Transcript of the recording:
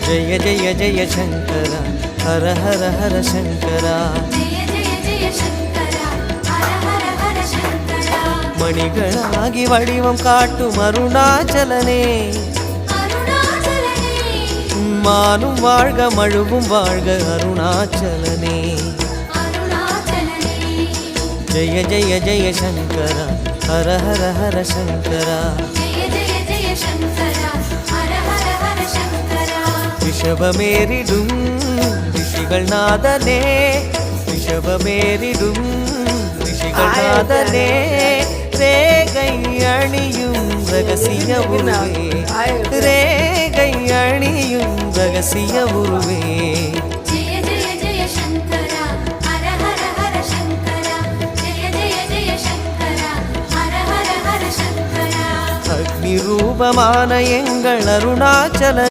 जय जय जय शंकर हर हर हर शंकर மணிகளாகி வடிவம் காட்டும் அருணாச்சலனே மானும் வாழ்க மழுவும் வாழ்க அருணாச்சலனே जय जय जय शंकर हर हर हर शंकर ऋषभमेरिडुम ऋषिகள் நாதனே ऋषभमेरिडुम ऋषिகள் நாதனே ரேகை அணியும் ரகசிய உருவே ரேகை அணியும் ரகசிய உருவே அக்னி ரூபமான எங்கள் அருணாச்சல